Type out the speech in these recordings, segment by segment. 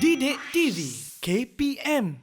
Didik TV KPM.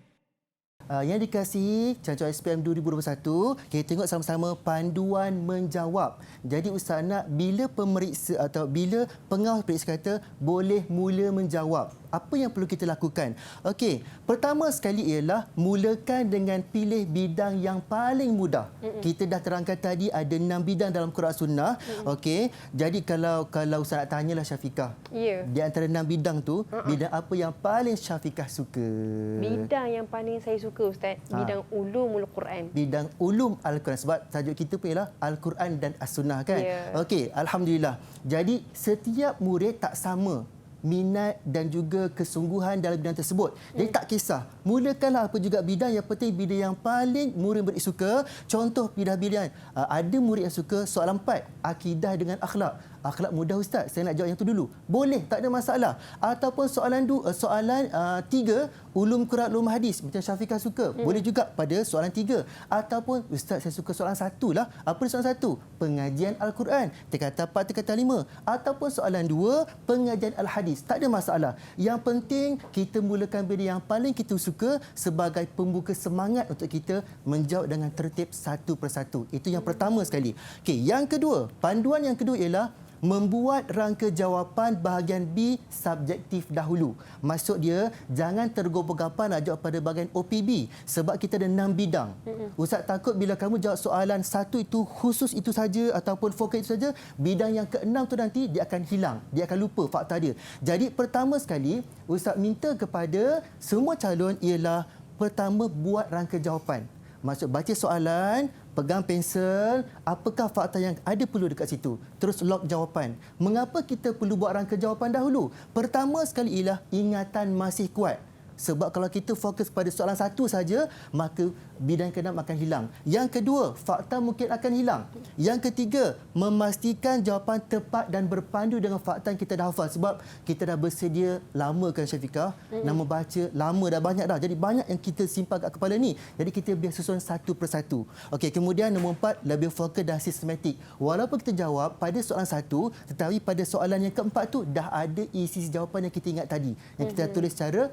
Yang dikasihi Cancuk SPM 2021, kita tengok sama-sama panduan menjawab. Jadi Ustaz nak, bila pemeriksa atau bila pengawas periksa kata boleh mula menjawab, apa yang perlu kita lakukan? Okey, pertama sekali ialah mulakan dengan pilih bidang yang paling mudah. Kita dah terangkan tadi ada 6 bidang dalam Quran Sunnah. Okey, jadi kalau Ustaz nak tanyalah Syafiqah. Ya. Di antara 6 bidang tu, bidang apa yang paling Syafiqah suka? Bidang yang paling saya suka Ustaz, bidang ulumul Quran. Bidang ulum Al-Quran, sebab tajuk kita pun ialah Al-Quran dan As-Sunnah kan. Ya. Okey, alhamdulillah. Jadi setiap murid tak sama minat dan juga kesungguhan dalam bidang tersebut. Jadi tak kisah. Mulakanlah apa juga bidang, yang penting bidang yang paling murid-murid suka. Contoh bidang-bidang. Ada murid yang suka soalan 4, akidah dengan akhlak. Akhlak mudah Ustaz, saya nak jawab yang tu dulu. Boleh, tak ada masalah. Ataupun soalan 3, ulum Quran, ulum hadis. Macam Syafiqah suka. Boleh juga pada soalan 3. Ataupun Ustaz, saya suka soalan 1 lah. Apa soalan 1? Pengajian Al-Quran. Terkata 4, terkata 5. Ataupun soalan 2, pengajian Al-Hadis. Tak ada masalah. Yang penting kita mulakan bidang yang paling kita suka sebagai pembuka semangat untuk kita menjawab dengan tertib satu persatu. Itu yang pertama sekali. Okey, yang kedua, panduan yang kedua ialah membuat rangka jawapan bahagian B subjektif dahulu. Maksud dia, jangan tergopoh-gapan nak jawab pada bahagian OPB sebab kita ada 6 bidang. Ustaz takut bila kamu jawab soalan 1 itu khusus itu saja ataupun fokus itu saja, bidang yang ke-6 tu nanti dia akan hilang, dia akan lupa fakta dia. Jadi pertama sekali, Ustaz minta kepada semua calon ialah pertama buat rangka jawapan. Maksud baca soalan, pegang pensel, apakah fakta yang ada perlu dekat situ. Terus log jawapan. Mengapa kita perlu buat rangka jawapan dahulu? Pertama sekali ialah ingatan masih kuat. Sebab kalau kita fokus pada soalan 1 saja, maka bidang ke-6 akan hilang. Yang kedua, fakta mungkin akan hilang. Yang ketiga, memastikan jawapan tepat dan berpandu dengan fakta yang kita dah hafal. Sebab kita dah bersedia lama kan Syafiqah, nak membaca lama dah banyak dah. Jadi banyak yang kita simpan kat kepala ni. Jadi kita biar susun satu persatu. Okey, kemudian nombor 4, lebih fokus dan sistematik. Walaupun kita jawab pada soalan 1, tetapi pada soalan yang keempat tu dah ada isi jawapan yang kita ingat tadi. Yang kita tulis secara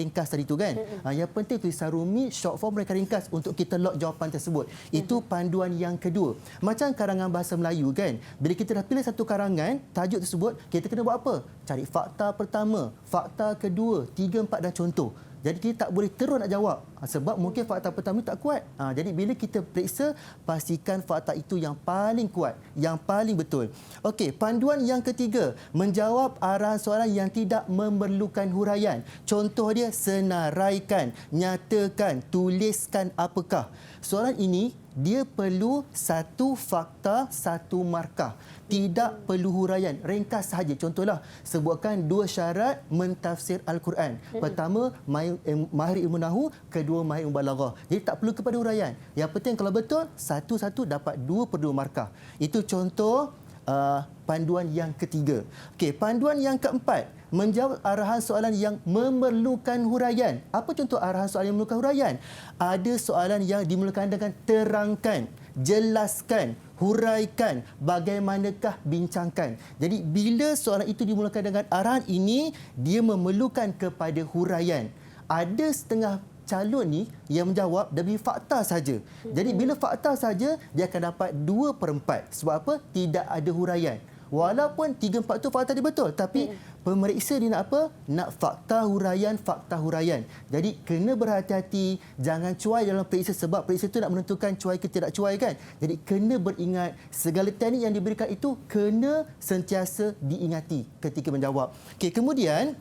ringkas tadi tu kan. Yang penting tulisan rumi, short form, mereka ringkas untuk kita log jawapan tersebut. Itu panduan yang kedua. Macam karangan bahasa Melayu kan. Bila kita dah pilih satu karangan, tajuk tersebut, kita kena buat apa? Cari fakta pertama, fakta kedua, 3, 4 dan contoh. Jadi kita tak boleh terus nak jawab sebab mungkin fakta pertama tak kuat. Jadi bila kita periksa, pastikan fakta itu yang paling kuat, yang paling betul. Okey, panduan yang ketiga, menjawab arahan soalan yang tidak memerlukan huraian. Contoh dia, senaraikan, nyatakan, tuliskan apakah. Soalan ini dia perlu satu fakta, satu markah. Tidak perlu huraian, ringkas sahaja. Contohlah, sebutkan 2 syarat mentafsir Al-Quran. Pertama, mahir ilmu nahu, kedua mahir ilmu balaghah. Jadi tak perlu kepada huraian. Yang penting kalau betul, satu-satu dapat 2/2 markah. Itu contoh panduan yang ketiga. Okey, panduan yang keempat, menjawab arahan soalan yang memerlukan huraian. Apa contoh arahan soalan yang memerlukan huraian? Ada soalan yang dimulakan dengan terangkan, jelaskan, huraikan, bagaimanakah bincangkan. Jadi bila soalan itu dimulakan dengan arahan ini, dia memerlukan kepada huraian. Ada setengah calon ni yang menjawab demi fakta saja. Jadi bila fakta saja, dia akan dapat 2/4. Sebab apa? Tidak ada huraian. Walaupun 3/4 tu fakta dia betul, tapi pemeriksa dia nak apa? Nak fakta huraian. Jadi kena berhati-hati, jangan cuai dalam periksa sebab periksa itu nak menentukan cuai ke tidak cuai kan. Jadi kena beringat, segala teknik yang diberikan itu kena sentiasa diingati ketika menjawab. Okey, kemudian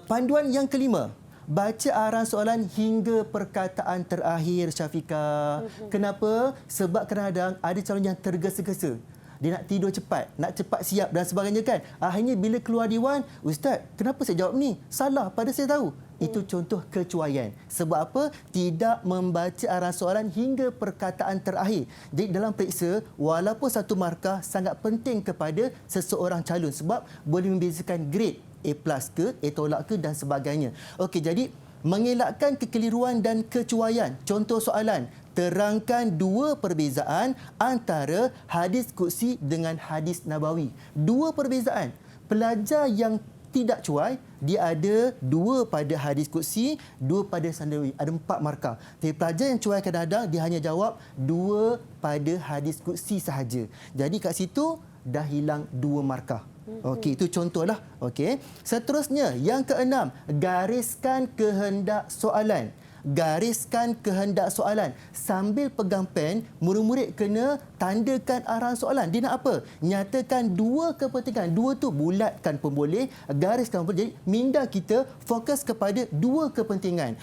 panduan yang kelima, baca arahan soalan hingga perkataan terakhir Syafiqah. Kenapa? Sebab kadang-kadang ada calon yang tergesa-gesa. Dia nak tidur cepat, nak cepat siap dan sebagainya kan. Akhirnya bila keluar dewan, Ustaz, kenapa saya jawab ni? Salah, pada saya tahu. Itu contoh kecuaian. Sebab apa? Tidak membaca arahan soalan hingga perkataan terakhir. Jadi dalam periksa, walaupun satu markah sangat penting kepada seseorang calon sebab boleh membezakan grade A+ ke, A tolak ke dan sebagainya. Okey, jadi mengelakkan kekeliruan dan kecuaian. Contoh soalan, terangkan 2 perbezaan antara hadis qudsi dengan hadis nabawi. 2 perbezaan. Pelajar yang tidak cuai, dia ada 2 pada hadis qudsi, 2 pada sandawi. Ada 4 markah. Tapi pelajar yang cuai kadang-kadang dia hanya jawab 2 pada hadis qudsi sahaja. Jadi kat situ dah hilang 2 markah. Okey, itu contohlah. Okey. Seterusnya, yang keenam, gariskan kehendak soalan. Gariskan kehendak soalan. Sambil pegang pen, murid-murid kena tandakan arahan soalan. Dia nak apa? Nyatakan 2 kepentingan. 2 tu bulatkan pun boleh, gariskan pun. Jadi minda kita fokus kepada 2 kepentingan.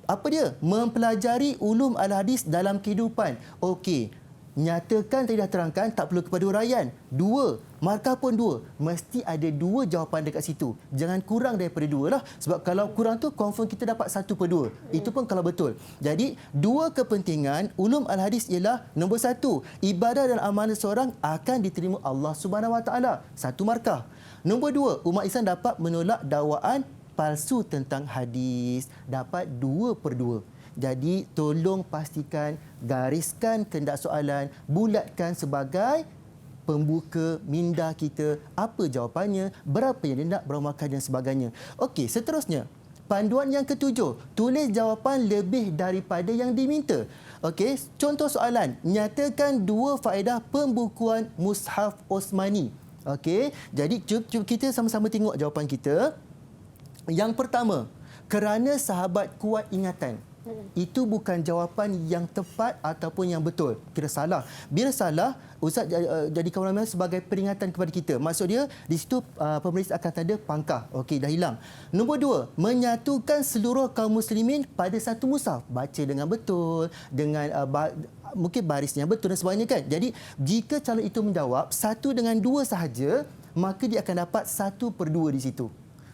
Apa dia? Mempelajari ulum al-hadis dalam kehidupan. Okey. Nyatakan tadi dah terangkan, tak perlu kepada huraian. 2. Markah pun 2. Mesti ada 2 jawapan dekat situ. Jangan kurang daripada 2 lah. Sebab kalau kurang tu, confirm kita dapat 1/2. Itu pun kalau betul. Jadi, 2 kepentingan ulum al-hadis ialah nombor 1. Ibadah dan amalan seorang akan diterima Allah Subhanahu Wa Taala. 1 markah. Nombor 2. Umat Islam dapat menolak dakwaan palsu tentang hadis. Dapat 2/2. Jadi, tolong pastikan, gariskan kehendak soalan, bulatkan sebagai pembuka minda kita, apa jawapannya, berapa yang dia nak, berapa markah dan sebagainya. Okey, seterusnya. Panduan yang ke-7, tulis jawapan lebih daripada yang diminta. Okey, contoh soalan, nyatakan 2 faedah pembukuan Mushaf Osmani. Okey, jadi cuba kita sama-sama tengok jawapan kita. Yang pertama, kerana sahabat kuat ingatan. Itu bukan jawapan yang tepat ataupun yang betul. Kira salah. Bila salah, Ustaz jadikan ulama sebagai peringatan kepada kita. Maksud dia, di situ pemerintah akan tanda pangkah. Okey, dah hilang. Nombor 2, menyatukan seluruh kaum muslimin pada satu mushaf. Baca dengan betul, dengan mungkin barisnya betul dan sebagainya kan. Jadi, jika calon itu menjawab 1 dengan 2 sahaja, maka dia akan dapat 1/2 di situ.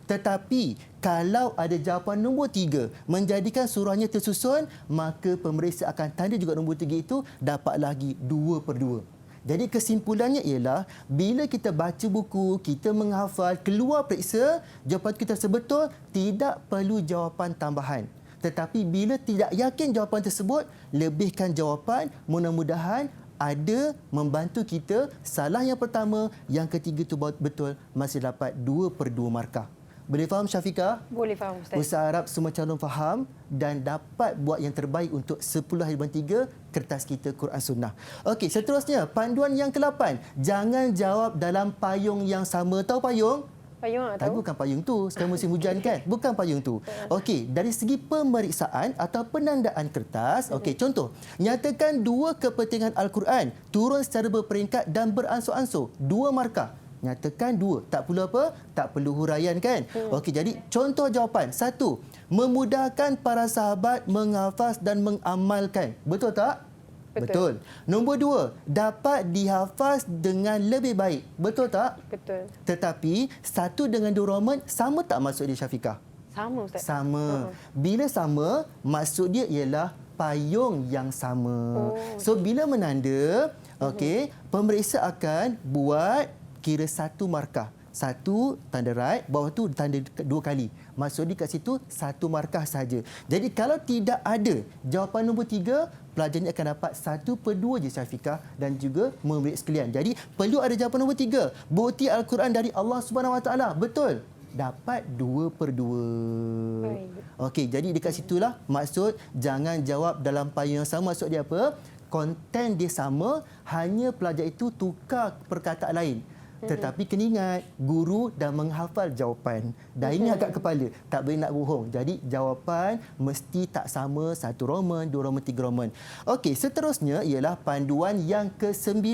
Tetapi, kalau ada jawapan nombor 3 menjadikan surahnya tersusun, maka pemeriksa akan tanda juga nombor 3 itu dapat lagi 2/2. Jadi kesimpulannya ialah, bila kita baca buku, kita menghafal, keluar periksa, jawapan kita sebetul, tidak perlu jawapan tambahan. Tetapi bila tidak yakin jawapan tersebut, lebihkan jawapan, mudah-mudahan ada membantu kita. Salah yang pertama, yang ketiga itu betul, masih dapat 2/2 markah. Boleh faham, Syafiqah? Boleh faham, Ustaz. Ustaz harap semua calon faham dan dapat buat yang terbaik untuk 10/3 kertas kita Quran Sunnah. Okey, seterusnya, panduan yang ke-8. Jangan jawab dalam payung yang sama. Tahu payung? Payung tak Tapi tahu? bukan payung tu. Sekarang musim hujan kan? Bukan payung tu. Okey, dari segi pemeriksaan atau penandaan kertas, okey, contoh, nyatakan 2 kepentingan Al-Quran, turun secara berperingkat dan beransur-ansur. 2 markah. Nyatakan 2. Tak perlu apa? Tak perlu huraian kan? Okey, jadi contoh jawapan. 1. Memudahkan para sahabat menghafaz dan mengamalkan. Betul tak? Betul. Nombor 2. Dapat dihafaz dengan lebih baik. Betul tak? Betul. Tetapi 1 dengan 2 Roman sama tak maksud dia, Syafiqah? Sama, Ustaz. Sama. Bila sama, maksud dia ialah payung yang sama. So, bila menanda, okey, pemeriksa akan buat kira 1 markah. 1 tanda right, bawah tu tanda 2 kali. Maksud dia kat situ 1 markah saja. Jadi kalau tidak ada jawapan nombor 3, pelajar ni akan dapat 1/2 je, Syafiqah dan juga murid sekalian. Jadi perlu ada jawapan nombor 3. Bukti Al-Quran dari Allah Subhanahu Wa Taala. Betul. Dapat 2/2. Okey, jadi dekat situlah maksud jangan jawab dalam payung yang sama. Maksud dia apa? Konten dia sama, hanya pelajar itu tukar perkataan lain. Tetapi kena ingat, guru dah menghafal jawapan. Dah ingat kat kepala. Tak boleh nak bohong. Jadi jawapan mesti tak sama. 1 Roman, 2 Roman, 3 Roman. Okey, seterusnya ialah panduan yang ke-9.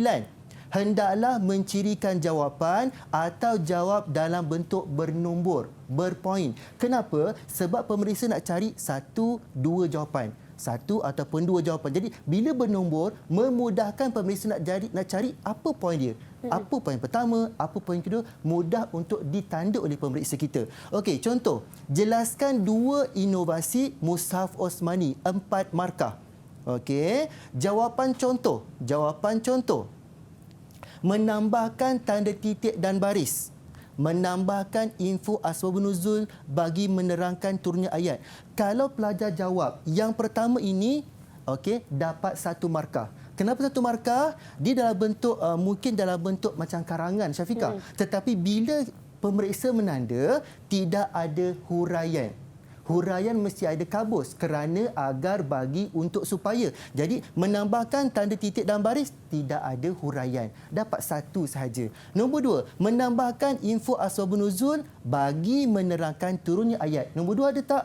Hendaklah mencirikan jawapan atau jawab dalam bentuk bernombor, berpoin. Kenapa? Sebab pemeriksa nak cari 1-2 jawapan. 1 ataupun 2 jawapan. Jadi bila bernombor, memudahkan pemeriksa nak cari apa poin dia. Apa poin pertama, apa poin kedua, mudah untuk ditanda oleh pemeriksa kita. Okey, contoh, jelaskan 2 inovasi Mushaf Osmani, 4 markah. Okey, jawapan contoh. Menambahkan tanda titik dan baris. Menambahkan info asbabun nuzul bagi menerangkan turunnya ayat. Kalau pelajar jawab yang pertama ini, okey, dapat 1 markah. Kenapa 1 markah? Dia dalam bentuk mungkin dalam bentuk macam karangan, Syafiqah. Tetapi bila pemeriksa menanda tidak ada huraian. Huraian mesti ada kabus kerana agar bagi untuk supaya. Jadi menambahkan tanda titik dan baris tidak ada huraian. Dapat satu sahaja. Nombor dua, menambahkan info asbabun nuzul bagi menerangkan turunnya ayat. Nombor dua ada tak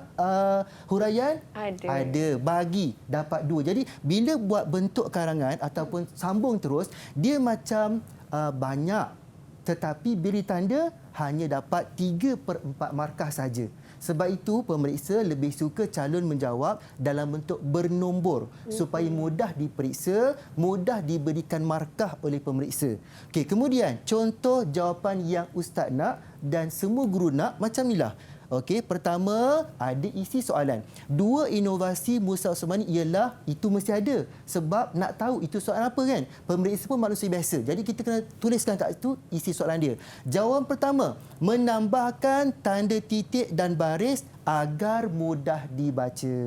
huraian? Ada. Ada. Bagi. Dapat dua. Jadi bila buat bentuk karangan ataupun sambung terus, dia macam banyak. Tetapi bila tanda hanya dapat 3/4 markah saja. Sebab itu pemeriksa lebih suka calon menjawab dalam bentuk bernombor supaya mudah diperiksa, mudah diberikan markah oleh pemeriksa. Okey, kemudian contoh jawapan yang ustaz nak dan semua guru nak macam inilah. Okey, pertama ada isi soalan. Dua inovasi Musa Osmani ialah itu mesti ada. Sebab nak tahu itu soalan apa kan? Pemeriksa pun manusia biasa. Jadi kita kena tuliskan kat situ isi soalan dia. Jawapan pertama, menambahkan tanda titik dan baris agar mudah dibaca.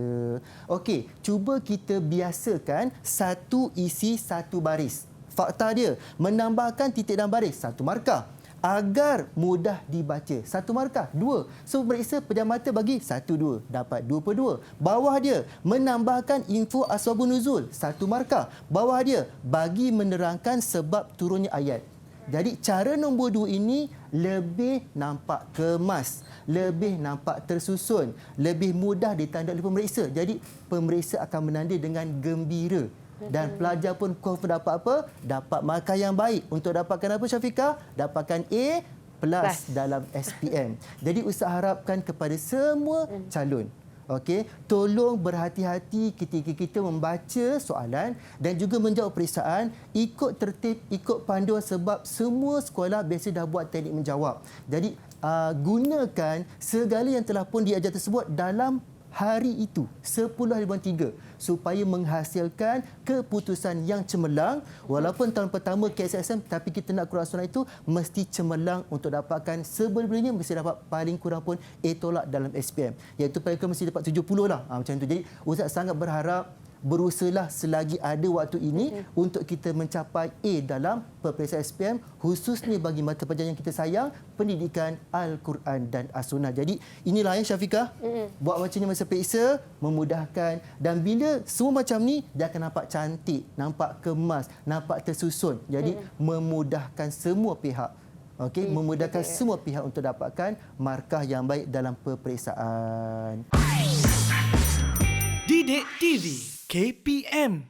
Okey, cuba kita biasakan satu isi satu baris. Fakta dia, menambahkan titik dan baris, satu markah. Agar mudah dibaca, satu markah, dua. So, pemeriksa pejam mata bagi 1, 2. Dapat 2/2. Bawah dia, menambahkan info asbabun nuzul, satu markah. Bawah dia, bagi menerangkan sebab turunnya ayat. Jadi, cara nombor 2 ini lebih nampak kemas, lebih nampak tersusun, lebih mudah ditanda oleh pemeriksa. Jadi, pemeriksa akan menanda dengan gembira. Dan pelajar pun confirm dapat apa? Dapat markah yang baik. Untuk dapatkan apa, Syafiqah? Dapatkan A plus dalam SPM. Jadi Ustaz harapkan kepada semua calon, okey, tolong berhati-hati ketika kita membaca soalan dan juga menjawab periksaan. Ikut tertib, ikut panduan sebab semua sekolah biasa dah buat teknik menjawab. Jadi gunakan segala yang telah pun diajar tersebut dalam hari itu 10/3 supaya menghasilkan keputusan yang cemerlang. Walaupun tahun pertama KSSM tapi kita nak Quran Sunnah itu mesti cemerlang untuk dapatkan sebelumnya mesti dapat paling kurang pun A tolak dalam SPM, iaitu paling kurang mesti dapat 70 lah, macam tu. Jadi Ustaz sangat berharap berusahalah selagi ada waktu ini untuk kita mencapai A dalam peperiksaan SPM, khususnya bagi mata pelajaran yang kita sayang, pendidikan Al-Quran dan As-Sunnah. Jadi inilah ya Syafiqah, buat macam ni masa periksa memudahkan, dan bila semua macam ni dia akan nampak cantik, nampak kemas, nampak tersusun. Jadi memudahkan semua pihak. Okey, memudahkan semua pihak untuk dapatkan markah yang baik dalam peperiksaan. Didik TV KPM